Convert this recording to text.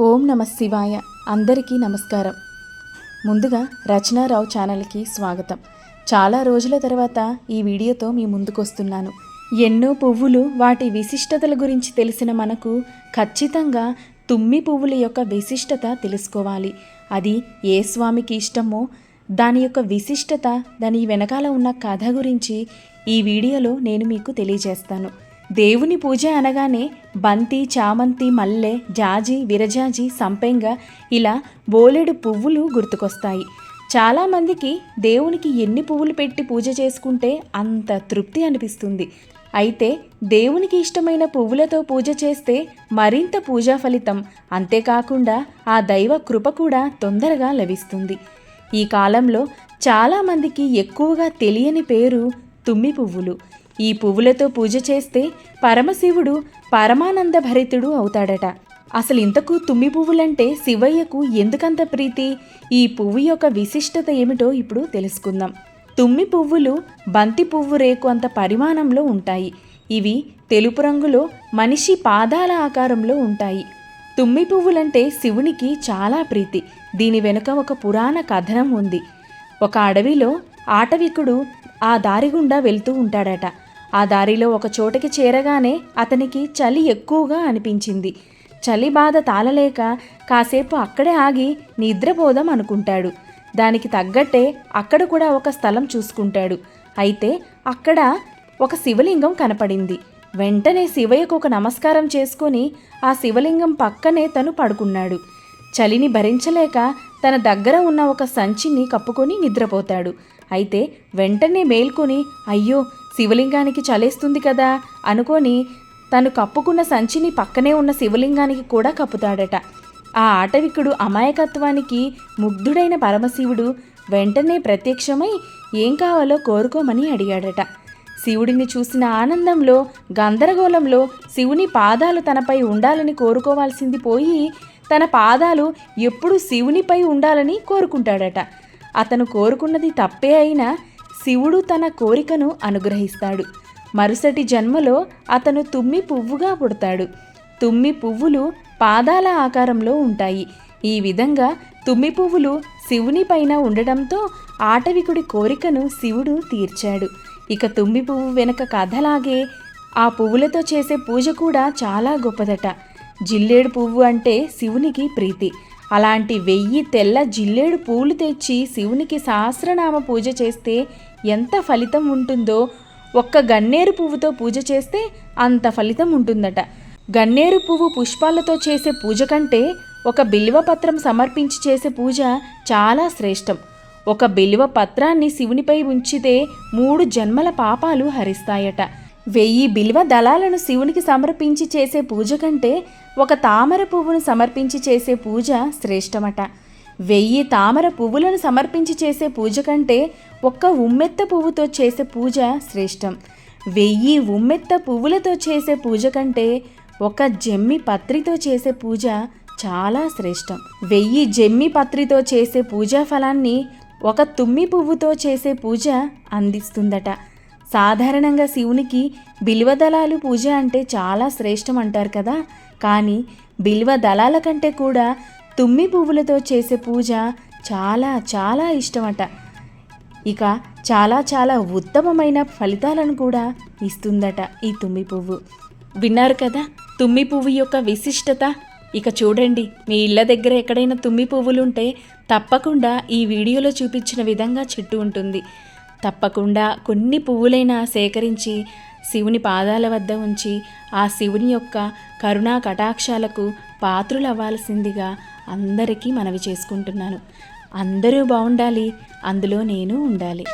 ఓం నమ శివాయ. అందరికీ నమస్కారం. ముందుగా రచనారావు ఛానల్కి స్వాగతం. చాలా రోజుల తర్వాత ఈ వీడియోతో మీ ముందుకు వస్తున్నాను. ఎన్నో పువ్వులు వాటి విశిష్టతల గురించి తెలిసిన మనకు ఖచ్చితంగా తుమ్మి పువ్వుల యొక్క విశిష్టత తెలుసుకోవాలి. అది ఏ స్వామికి ఇష్టమో దాని యొక్క విశిష్టత, దాని వెనకాల ఉన్న కథ గురించి ఈ వీడియోలో నేను మీకు తెలియజేస్తాను. దేవుని పూజ అనగానే బంతి, చామంతి, మల్లె, జాజి, విరజాజి, సంపెంగ ఇలా బోలెడు పువ్వులు గుర్తుకొస్తాయి. చాలామందికి దేవునికి ఎన్ని పువ్వులు పెట్టి పూజ చేసుకుంటే అంత తృప్తి అనిపిస్తుంది. అయితే దేవునికి ఇష్టమైన పువ్వులతో పూజ చేస్తే మరింత పూజా ఫలితం, అంతేకాకుండా ఆ దైవ కృప కూడా తొందరగా లభిస్తుంది. ఈ కాలంలో చాలామందికి ఎక్కువగా తెలియని పేరు తుమ్మి పువ్వులు. ఈ పువ్వులతో పూజ చేస్తే పరమశివుడు పరమానంద భరితుడు అవుతాడట. అసలు ఇంతకు తుమ్మి పువ్వులంటే శివయ్యకు ఎందుకంత ప్రీతి? ఈ పువ్వు యొక్క విశిష్టత ఏమిటో ఇప్పుడు తెలుసుకుందాం. తుమ్మి పువ్వులు బంతి పువ్వు రేకు అంత పరిమాణంలో ఉంటాయి. ఇవి తెలుపు రంగులో మనిషి పాదాల ఆకారంలో ఉంటాయి. తుమ్మి పువ్వులంటే శివునికి చాలా ప్రీతి. దీని వెనుక ఒక పురాణ కథనం ఉంది. ఒక అడవిలో ఆటవికుడు ఆ దారి గుండా వెళ్తూ ఉంటాడట. ఆ దారిలో ఒక చోటకి చేరగానే అతనికి చలి ఎక్కువగా అనిపించింది. చలి బాధ తాళలేక కాసేపు అక్కడే ఆగి నిద్రపోదాం అనుకుంటాడు. దానికి తగ్గట్టే అక్కడ కూడా ఒక స్థలం చూసుకుంటాడు. అయితే అక్కడ ఒక శివలింగం కనపడింది. వెంటనే శివయ్యకు ఒక నమస్కారం చేసుకొని ఆ శివలింగం పక్కనే తను పడుకున్నాడు. చలిని భరించలేక తన దగ్గర ఉన్న ఒక సంచిని కప్పుకొని నిద్రపోతాడు. అయితే వెంటనే మేల్కొని అయ్యో శివలింగానికి చలేస్తుంది కదా అనుకొని తను కప్పుకున్న సంచిని పక్కనే ఉన్న శివలింగానికి కూడా కప్పుతాడట. ఆ ఆటవికుడు అమాయకత్వానికి ముగ్ధుడైన పరమశివుడు వెంటనే ప్రత్యక్షమై ఏం కావాలో కోరుకోమని అడిగాడట. శివుడిని చూసిన ఆనందంలో, గందరగోళంలో శివుని పాదాలు తనపై ఉండాలని కోరుకోవాల్సింది పోయి తన పాదాలు ఎప్పుడూ శివునిపై ఉండాలని కోరుకుంటాడట. అతను కోరుకున్నది తప్పే అయినా శివుడు తన కోరికను అనుగ్రహిస్తాడు. మరుసటి జన్మలో అతను తుమ్మి పువ్వుగా పుడతాడు. తుమ్మి పువ్వులు పాదాల ఆకారంలో ఉంటాయి. ఈ విధంగా తుమ్మి పువ్వులు శివుని పైన ఉండడంతో ఆటవికుడి కోరికను శివుడు తీర్చాడు. ఇక తుమ్మి పువ్వు వెనక కథలాగే ఆ పువ్వులతో చేసే పూజ కూడా చాలా గొప్పదట. జిల్లేడు పువ్వు అంటే శివునికి ప్రీతి. అలాంటి 1000 తెల్ల జిల్లేడు పువ్వులు తెచ్చి శివునికి సహస్రనామ పూజ చేస్తే ఎంత ఫలితం ఉంటుందో ఒక్క గన్నేరు పువ్వుతో పూజ చేస్తే అంత ఫలితం ఉంటుందట. గన్నేరు పువ్వు పుష్పాలతో చేసే పూజ కంటే ఒక బిల్వపత్రం సమర్పించి చేసే పూజ చాలా శ్రేష్టం. ఒక బిల్వ పత్రాన్ని శివునిపై ఉంచితే 3 జన్మల పాపాలు హరిస్తాయట. 1000 బిల్వ దళాలను శివునికి సమర్పించి చేసే పూజ కంటే ఒక తామర పువ్వును సమర్పించి చేసే పూజ శ్రేష్టమట. 1000 తామర పువ్వులను సమర్పించి చేసే పూజ కంటే ఒక్క ఉమ్మెత్త పువ్వుతో చేసే పూజ శ్రేష్టం. 1000 ఉమ్మెత్త పువ్వులతో చేసే పూజ కంటే ఒక జమ్మి పత్రితో చేసే పూజ చాలా శ్రేష్టం. 1000 జమ్మి పత్రితో చేసే పూజా ఫలాన్ని ఒక తుమ్మి పువ్వుతో చేసే పూజ అందిస్తుందట. సాధారణంగా శివునికి బిల్వదళాలు పూజ అంటే చాలా శ్రేష్టం అంటారు కదా. కానీ బిల్వ దళాల కంటే కూడా తుమ్మి పువ్వులతో చేసే పూజ చాలా చాలా ఇష్టమట. ఇక చాలా చాలా ఉత్తమమైన ఫలితాలను కూడా ఇస్తుందట ఈ తుమ్మి పువ్వు. విన్నారు కదా తుమ్మి పువ్వు యొక్క విశిష్టత. ఇక చూడండి, మీ ఇళ్ళ దగ్గర ఎక్కడైనా తుమ్మి పువ్వులుంటే తప్పకుండా ఈ వీడియోలో చూపించిన విధంగా చెట్టు ఉంటుంది. తప్పకుండా కొన్ని పువ్వులైనా సేకరించి శివుని పాదాల వద్ద ఉంచి ఆ శివుని యొక్క కరుణా కటాక్షాలకు పాత్రులవ్వాల్సిందిగా అందరికీ మనవి చేసుకుంటున్నాను. అందరూ బాగుండాలి, అందులో నేను ఉండాలి.